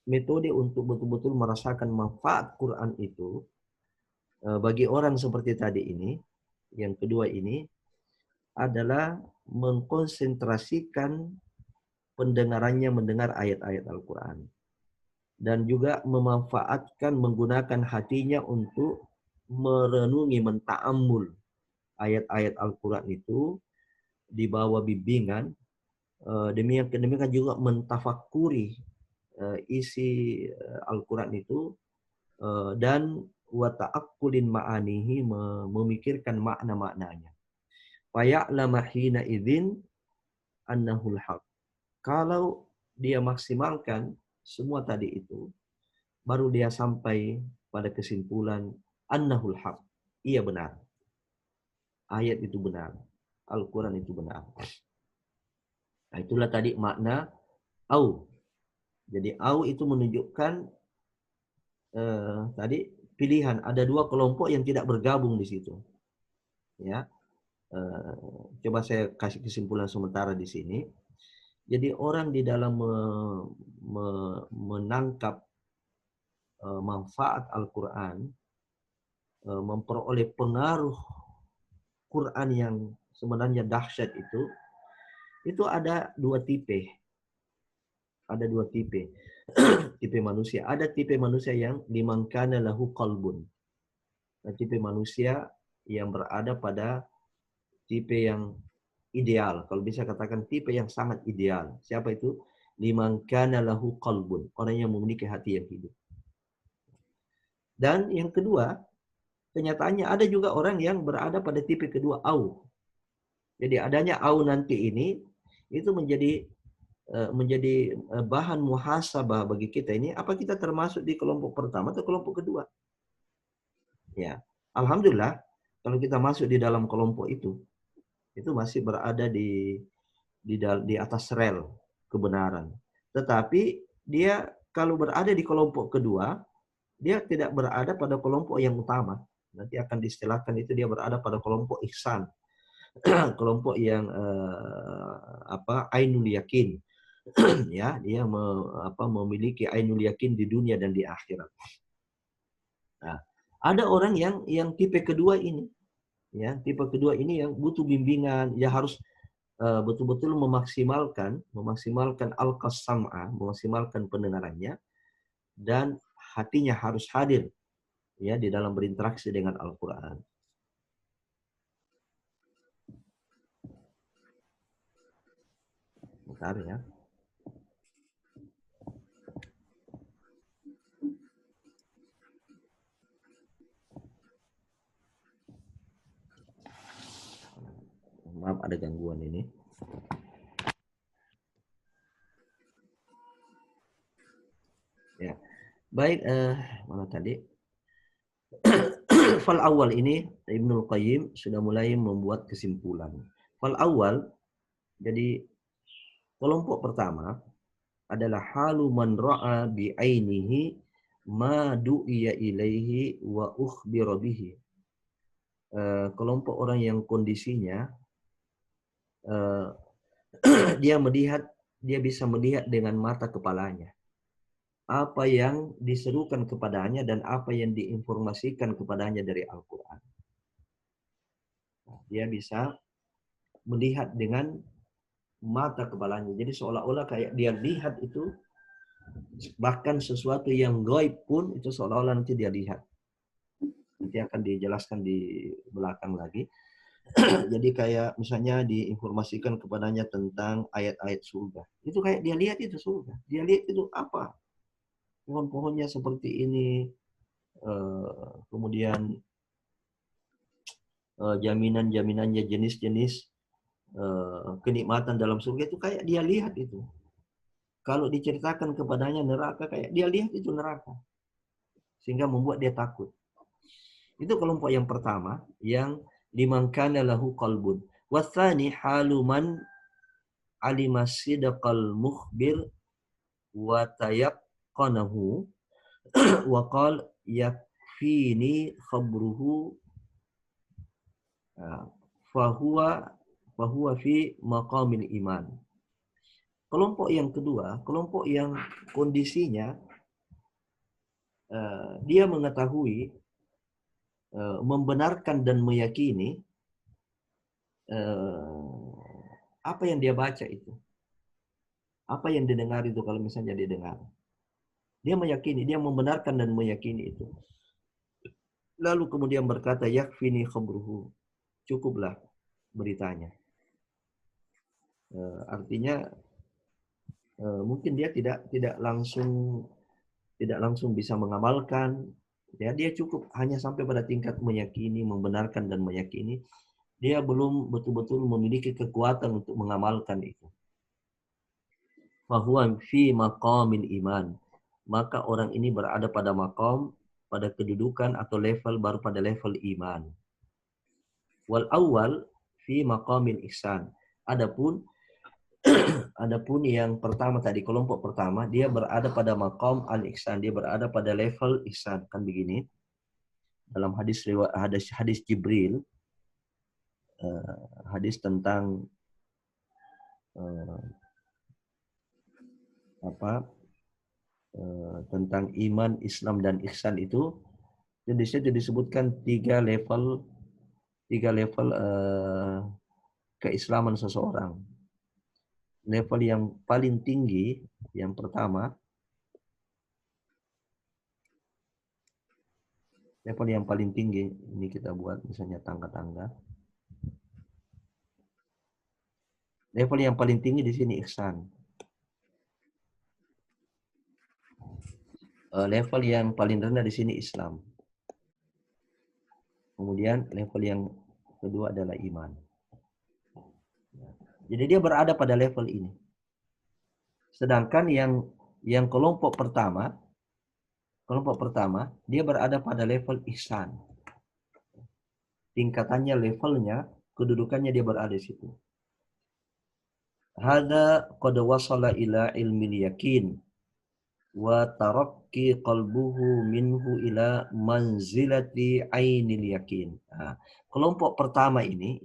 metode untuk betul-betul merasakan manfaat Quran itu bagi orang seperti tadi ini, yang kedua ini, adalah mengkonsentrasikan pendengarannya mendengar ayat-ayat Al-Quran. Dan juga memanfaatkan, menggunakan hatinya untuk merenungi, menta'ammul ayat-ayat Al-Quran itu di bawah bimbingan. Demikian juga mentafakuri isi Al-Quran itu dan wa ta'aqqulin ma'anihi, memikirkan makna-maknanya. Fa ya'lama hina idzin annahul haq. Kalau dia maksimalkan semua tadi itu, baru dia sampai pada kesimpulan annahul haq. Iya benar. Ayat itu benar. Al-Quran itu benar. Nah, itulah tadi makna au. Jadi au itu menunjukkan tadi pilihan. Ada dua kelompok yang tidak bergabung di situ. Ya, coba saya kasih kesimpulan sementara di sini. Jadi orang di dalam menangkap manfaat Al-Quran, memperoleh pengaruh Quran yang sebenarnya dahsyat itu ada dua tipe. Ada dua tipe. Tipe manusia. Ada tipe manusia yang liman kana lahu qalbun. tipe manusia yang berada pada tipe yang ideal. Kalau bisa katakan tipe yang sangat ideal. Siapa itu? Liman kana lahu qalbun. Orang yang memiliki hati yang hidup. Dan yang kedua, kenyataannya ada juga orang yang berada pada tipe kedua, au. Jadi adanya au nanti ini itu menjadi bahan muhasabah bagi kita ini, apa kita termasuk di kelompok pertama atau kelompok kedua? Ya, alhamdulillah kalau kita masuk di dalam kelompok itu masih berada di atas rel kebenaran. Tetapi dia kalau berada di kelompok kedua, dia tidak berada pada kelompok yang utama. Nanti akan diistilahkan itu dia berada pada kelompok ihsan. Kelompok yang ainul yakin. Ya, dia memiliki ainul yakin di dunia dan di akhirat. Nah, ada orang yang tipe kedua ini, ya, tipe kedua ini yang butuh bimbingan, dia harus betul-betul memaksimalkan al-qasam'a, memaksimalkan pendengarannya dan hatinya harus hadir ya di dalam berinteraksi dengan Al-Qur'an. Bentar ya. Maaf ada gangguan ini. Ya. Baik, mana tadi? Fal awal ini Ibnul Qayyim sudah mulai membuat kesimpulan. Fal awal, jadi kelompok pertama adalah halu man ra'a bi ainihi ma du'iya ilaihi wa ukhbira bihi. Kelompok orang yang kondisinya dia bisa melihat dengan mata kepalanya apa yang diserukan kepadanya dan apa yang diinformasikan kepadanya dari Al-Quran. Dia bisa melihat dengan mata kepalanya. Jadi seolah-olah kayak dia lihat itu, bahkan sesuatu yang gaib pun itu seolah-olah nanti dia lihat. Nanti akan dijelaskan di belakang lagi. Jadi kayak misalnya diinformasikan kepadanya tentang ayat-ayat surga. Itu kayak dia lihat itu surga. Dia lihat itu apa? Pohon-pohonnya seperti ini. Kemudian jaminan-jaminannya, jenis-jenis kenikmatan dalam surga itu kayak dia lihat itu. Kalau diceritakan kepadanya neraka, kayak dia lihat itu neraka. Sehingga membuat dia takut. Itu kelompok yang pertama, yang liman kana lahu qalbun. Watsani haluman alima sidqal mukhbir wa tayaqqanahu wa qala yakfini khabruhu fahuwa fi maqamil iman. Kelompok yang kedua, kelompok yang kondisinya dia mengetahui, membenarkan dan meyakini apa yang dia baca itu. Apa yang didengar itu kalau misalnya dia dengar. Dia meyakini, dia membenarkan dan meyakini itu. Lalu kemudian berkata, yakfini khabruhu. Cukuplah beritanya. Artinya mungkin dia tidak langsung bisa mengamalkan. Ya, dia cukup hanya sampai pada tingkat meyakini, membenarkan dan meyakini. Dia belum betul-betul memiliki kekuatan untuk mengamalkan itu. Fahuwa fi maqamil iman. Maka orang ini berada pada maqam, pada kedudukan atau level baru pada level iman. Wal awal fi maqamil ihsan. Adapun yang pertama tadi, kelompok pertama, dia berada pada maqam al-ihsan, dia berada pada level ihsan. Kan begini. Dalam hadis Jibril, hadis tentang tentang iman, Islam dan ihsan itu, di situ disebutkan tiga level keislaman seseorang. Level yang paling tinggi, yang pertama, Level yang paling tinggi ini kita buat misalnya tangga-tangga. Level yang paling tinggi di sini ihsan. Level yang paling rendah di sini Islam. Kemudian level yang kedua adalah iman. Jadi dia berada pada level ini. Sedangkan yang kelompok pertama dia berada pada level ihsan. Tingkatannya, levelnya, kedudukannya dia berada di situ. Hada qad wasala ila ilmil yakin wa tarakki qalbuhu minhu ila manzilati ainil yakin. Nah, kelompok pertama ini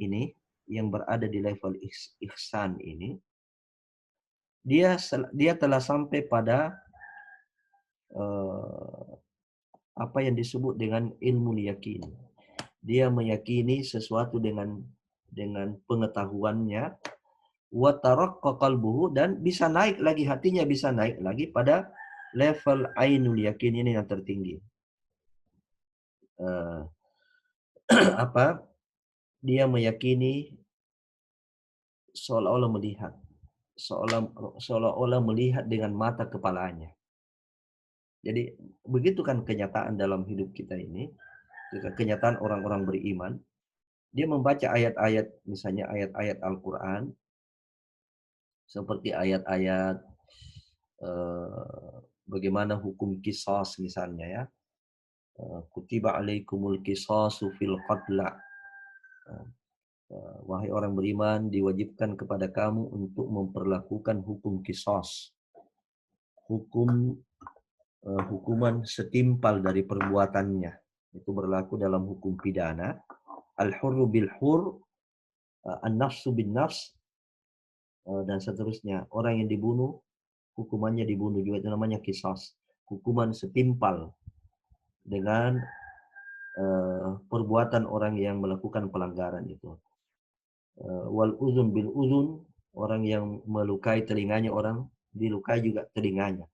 yang berada di level ihsan ini, dia telah sampai pada apa yang disebut dengan ilmu yakin. Dia meyakini sesuatu dengan pengetahuannya, wa taraqqa qalbuhu, dan bisa naik lagi, hatinya bisa naik lagi pada level ainul yakin ini yang tertinggi. Dia meyakini seolah-olah melihat dengan mata kepalanya. Jadi begitu kan kenyataan dalam hidup kita ini, kenyataan orang-orang beriman. Dia membaca ayat-ayat, misalnya ayat-ayat Al-Quran, seperti ayat-ayat bagaimana hukum qisas misalnya ya. Kutiba alaikumul qisasu fil qatla. Wahai orang beriman, diwajibkan kepada kamu untuk memperlakukan hukum qisas. Hukuman setimpal dari perbuatannya. Itu berlaku dalam hukum pidana. Al-hurru bil hur, an-nafsu bin nafs, dan seterusnya. Orang yang dibunuh, hukumannya dibunuh juga, itu namanya qisas. Hukuman setimpal dengan perbuatan orang yang melakukan pelanggaran itu. Wal uzun bil uzun, orang yang melukai telinganya, orang dilukai juga telinganya.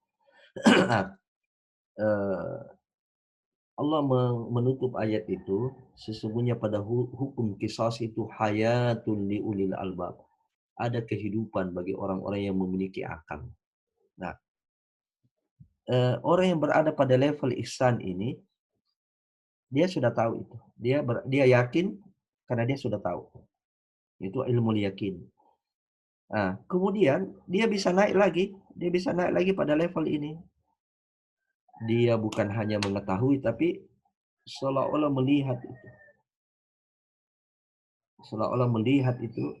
Allah menutup ayat itu, sesungguhnya pada hukum qisas itu hayatun li ulil albab. Ada kehidupan bagi orang-orang yang memiliki akal. Nah, orang yang berada pada level ihsan ini, dia sudah tahu itu. Dia yakin karena dia sudah tahu. Itu ilmu yakin. Nah, kemudian dia bisa naik lagi pada level ini. Dia bukan hanya mengetahui, tapi seolah-olah melihat itu. Seolah-olah melihat itu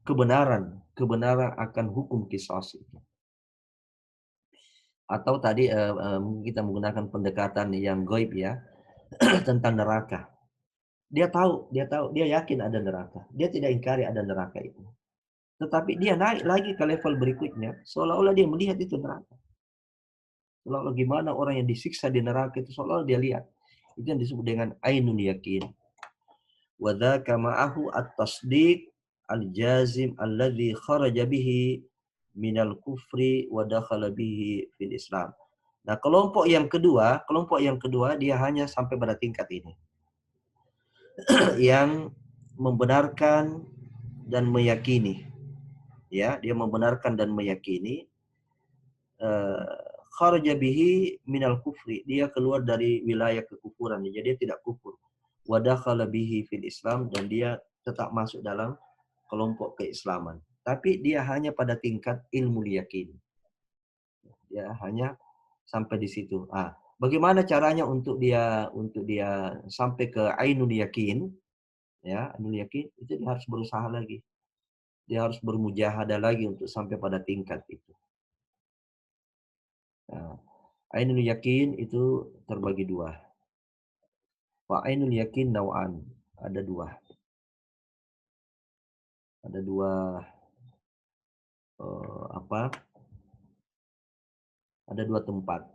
kebenaran akan hukum qisas itu. Atau tadi kita menggunakan pendekatan yang gaib ya, tentang neraka. Dia yakin ada neraka. Dia tidak ingkari ada neraka itu. Tetapi dia naik lagi ke level berikutnya, seolah-olah dia melihat itu neraka. Seolah-olah gimana orang yang disiksa di neraka itu, seolah-olah dia lihat. Itu yang disebut dengan ainul yakin. Wa dzaka ma'ahu at-tasdiq al-jazim alladhi kharaja bihi minal kufri wa dakhala bihi fil Islam. Nah, kelompok yang kedua dia hanya sampai pada tingkat ini. Yang membenarkan dan meyakini. Ya, dia membenarkan dan meyakini kharaja bihi minal kufri, dia keluar dari wilayah kekufuran, jadi dia tidak kufur. Wa dakhala bihi fil Islam, dan dia tetap masuk dalam kelompok keislaman. Tapi dia hanya pada tingkat ilmu yakin. Dia hanya sampai di situ. Bagaimana caranya untuk dia sampai ke ainul yakin? Ya, ainul yakin itu dia harus berusaha lagi. Dia harus bermujahadah lagi untuk sampai pada tingkat itu. Nah, ainul yakin itu terbagi dua. Wa ainul yakin naw'an, ada dua. Ada dua ada dua tempat.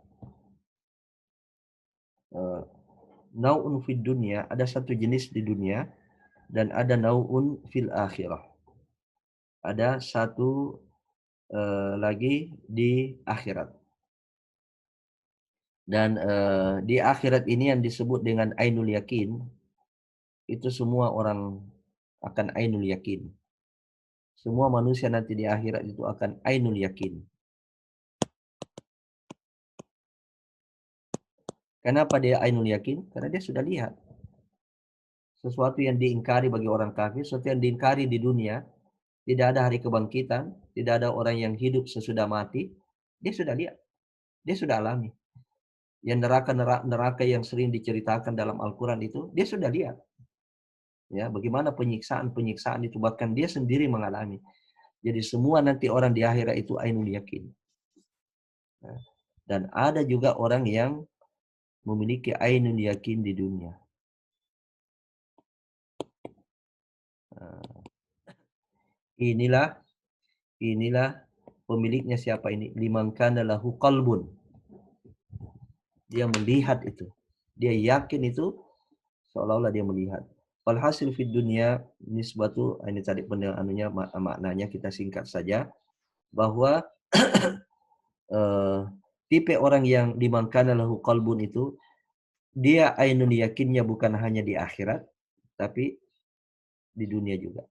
Nau'un fid dunya, ada satu jenis di dunia, dan ada nau'un fil akhirah. Ada satu lagi di akhirat. Dan di akhirat ini yang disebut dengan ainul yakin, itu semua orang akan ainul yakin. Semua manusia nanti di akhirat itu akan ainul yakin. Kenapa dia ainul yakin? Karena dia sudah lihat. Sesuatu yang diingkari bagi orang kafir, sesuatu yang diingkari di dunia, tidak ada hari kebangkitan, tidak ada orang yang hidup sesudah mati, dia sudah lihat, dia sudah alami. Yang neraka yang sering diceritakan dalam Al-Quran itu, dia sudah lihat. Ya, bagaimana penyiksaan itu, bahkan dia sendiri mengalami. Jadi semua nanti orang di akhirat itu ainul yakin. Nah, dan ada juga orang yang memiliki ainul yakin di dunia. Nah, inilah pemiliknya siapa ini? Liman kana lahu qalbun. Dia melihat itu. Dia yakin itu seolah-olah dia melihat. Walhasil fid dunia nisbatu, ini tadi maknanya kita singkat saja, bahwa tipe orang yang liman kana lahu qalbun itu, dia ainul yakinnya bukan hanya di akhirat, tapi di dunia juga.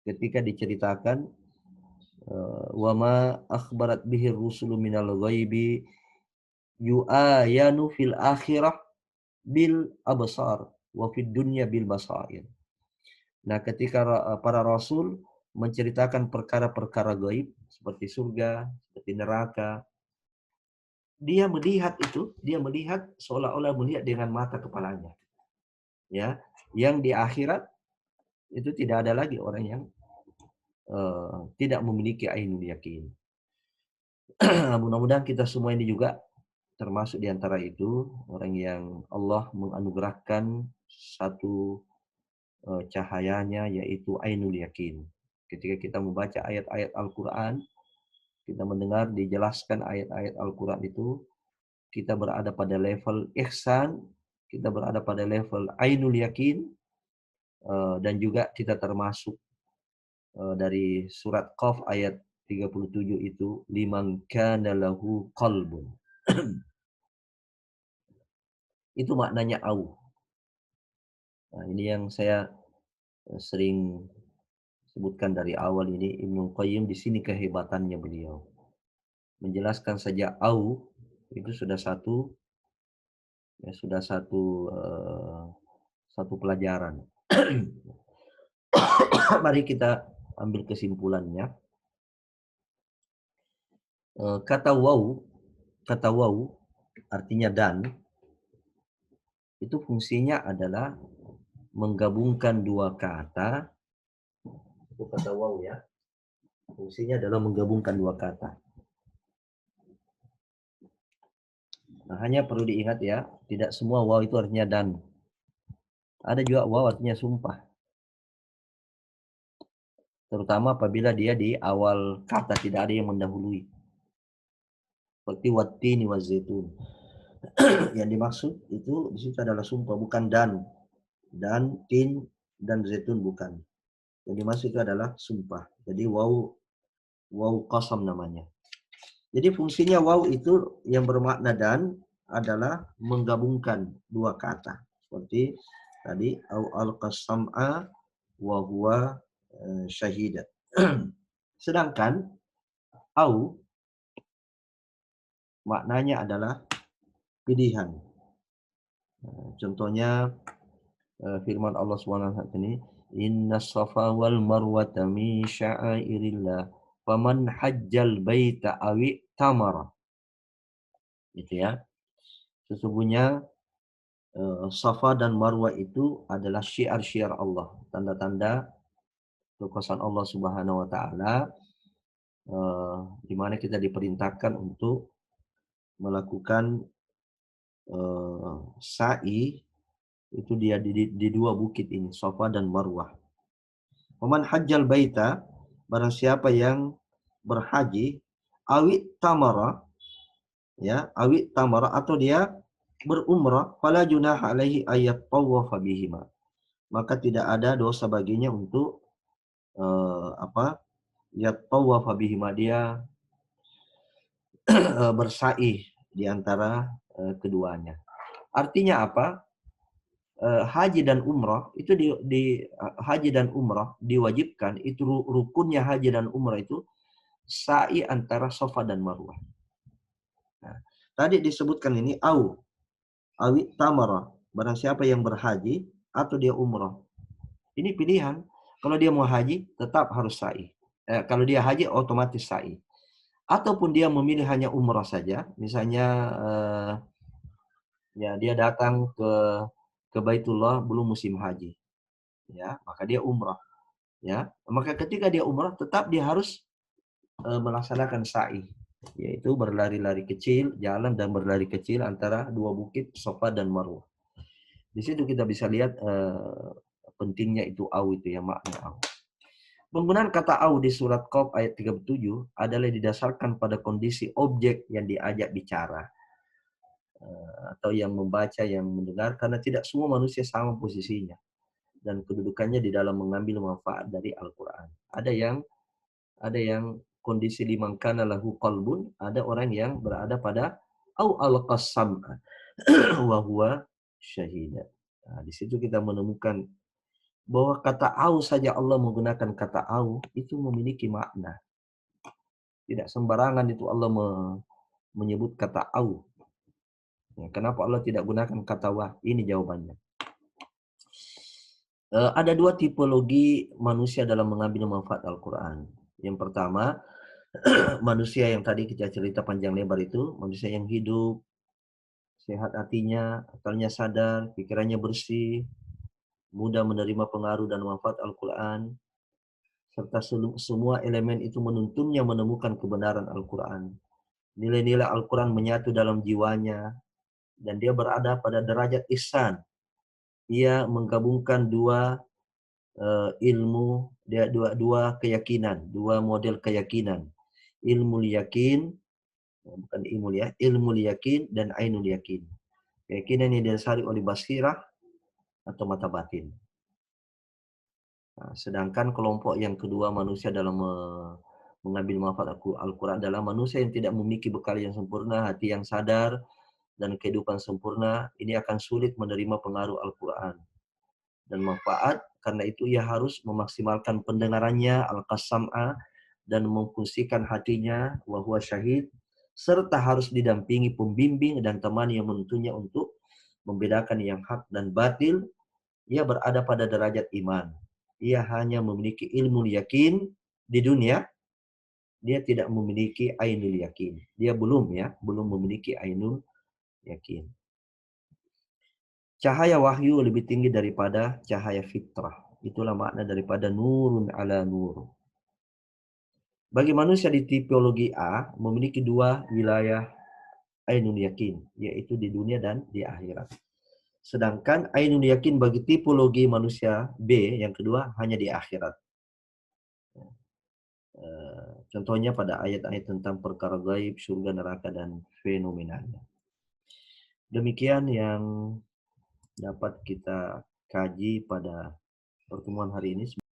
Ketika diceritakan wa ma akhbarat bihi rusulu minal ghaibi yu'ayanu fil akhirah bil absar wa fid dunya bil basair. Nah, ketika para rasul menceritakan perkara-perkara gaib seperti surga, seperti neraka, dia melihat seolah-olah melihat dengan mata kepalanya. Ya, yang di akhirat itu tidak ada lagi orang yang tidak memiliki ainul yakin. Mudah-mudahan kita semua ini juga termasuk di antara itu, orang yang Allah menganugerahkan satu cahayanya, yaitu ainul yakin. Ketika kita membaca ayat-ayat Al-Quran, kita mendengar dijelaskan ayat-ayat Al-Quran itu, kita berada pada level ihsan, kita berada pada level ainul yakin, dan juga kita termasuk dari surat Qaf ayat 37 itu, liman kana lahu qalbun. Itu maknanya au. Nah, ini yang saya sering sebutkan dari awal ini. Ibnu Qayyim di sini kehebatannya beliau. Menjelaskan saja au itu sudah satu pelajaran. Mari kita ambil kesimpulannya. Kata wau artinya dan, itu fungsinya adalah menggabungkan dua kata. Itu kata wau ya. Fungsinya adalah menggabungkan dua kata. Nah, hanya perlu diingat ya, tidak semua wau itu artinya dan. Ada juga wau artinya sumpah. Terutama apabila dia di awal kata, tidak ada yang mendahului. Seperti wattini wazaitun. Yang dimaksud itu di situ adalah sumpah, bukan dan. Dan, tin, dan zaitun bukan. Yang dimaksud itu adalah sumpah. Jadi wau qasam namanya. Jadi fungsinya wau itu yang bermakna dan adalah menggabungkan dua kata. Seperti tadi au al-qasam'a wa huwa syahida. Sedangkan au maknanya adalah pilihan. Contohnya firman Allah SWT ini, inna safa wal marwata min sya'airillah faman hajjal baita awi tamara. Gitu ya. Sesungguhnya Safa dan Marwah itu adalah syiar-syiar Allah, tanda-tanda kekuasaan Allah Subhanahu wa taala, di mana kita diperintahkan untuk melakukan sa'i itu dia di dua bukit ini, Safa dan Marwah. Waman hajjal baita, barang siapa yang berhaji, awit tamara, ya, awit tamara, atau dia berumrah, fala junaha alaihi ayat tawafa bihima. Maka tidak ada dosa baginya untuk ya tawafa bihima, dia bersa'i di antara keduanya. Artinya apa? Haji dan umrah itu haji dan umrah diwajibkan, itu rukunnya haji dan umrah itu sa'i antara Safa dan Marwah. Nah, tadi disebutkan ini awi tamara, barang siapa yang berhaji atau dia umrah. Ini pilihan. Kalau dia mau haji tetap harus sa'i. Kalau dia haji otomatis sa'i. Ataupun dia memilih hanya umrah saja, misalnya ya dia datang ke Baitullah belum musim haji, ya maka dia umrah, ya maka ketika dia umrah tetap dia harus melaksanakan sa'i, yaitu berlari-lari kecil, jalan dan berlari kecil antara dua bukit Safa dan Marwah. Di situ kita bisa lihat pentingnya itu itu ya, makna au. Penggunaan kata au di surat Qaf ayat 37 adalah didasarkan pada kondisi objek yang diajak bicara atau yang membaca, yang mendengar, karena tidak semua manusia sama posisinya dan kedudukannya di dalam mengambil manfaat dari Al-Quran. Ada yang kondisi liman kana lahu qalbun, ada orang yang berada pada au al-qasam wa huwa syahida. Nah, di situ kita menemukan bahwa kata au saja Allah menggunakan kata au itu memiliki makna. Tidak sembarangan itu Allah menyebut kata au. Ya, kenapa Allah tidak gunakan kata wah? Ini jawabannya. Ada dua tipologi manusia dalam mengambil manfaat Al-Quran. Yang pertama, manusia yang tadi kita cerita panjang lebar itu, manusia yang hidup, sehat hatinya, akalnya sadar, pikirannya bersih, mudah menerima pengaruh dan manfaat Al-Quran, serta semua elemen itu menuntunnya menemukan kebenaran Al-Quran. Nilai-nilai Al-Quran menyatu dalam jiwanya, dan dia berada pada derajat ihsan. Ia menggabungkan dua ilmu, dia dua keyakinan, dua model keyakinan. Ilmu yakin, bukan ilmu ya, ilmu yakin dan ainul yakin. Keyakinan yang didasari oleh basirah atau mata batin. Nah, sedangkan kelompok yang kedua manusia dalam mengambil manfaat Al-Quran adalah manusia yang tidak memiliki bekal yang sempurna, hati yang sadar, dan kehidupan sempurna. Ini akan sulit menerima pengaruh Al-Quran dan manfaat, karena itu ia harus memaksimalkan pendengarannya al-qasam'a dan memfungsikan hatinya wa huwa syahid, serta harus didampingi pembimbing dan teman yang menuntunnya untuk membedakan yang hak dan batil. Ia berada pada derajat iman. Ia hanya memiliki ilmu yakin di dunia, dia tidak memiliki ainul yakin. Dia belum memiliki ainul yakin. Cahaya wahyu lebih tinggi daripada cahaya fitrah. Itulah makna daripada nurun ala nur. Bagi manusia di tipologi A, memiliki dua wilayah ainul yakin, yaitu di dunia dan di akhirat. Sedangkan ainul yakin bagi tipologi manusia B, yang kedua, hanya di akhirat. Contohnya pada ayat-ayat tentang perkara gaib, surga, neraka, dan fenomenanya. Demikian yang dapat kita kaji pada pertemuan hari ini.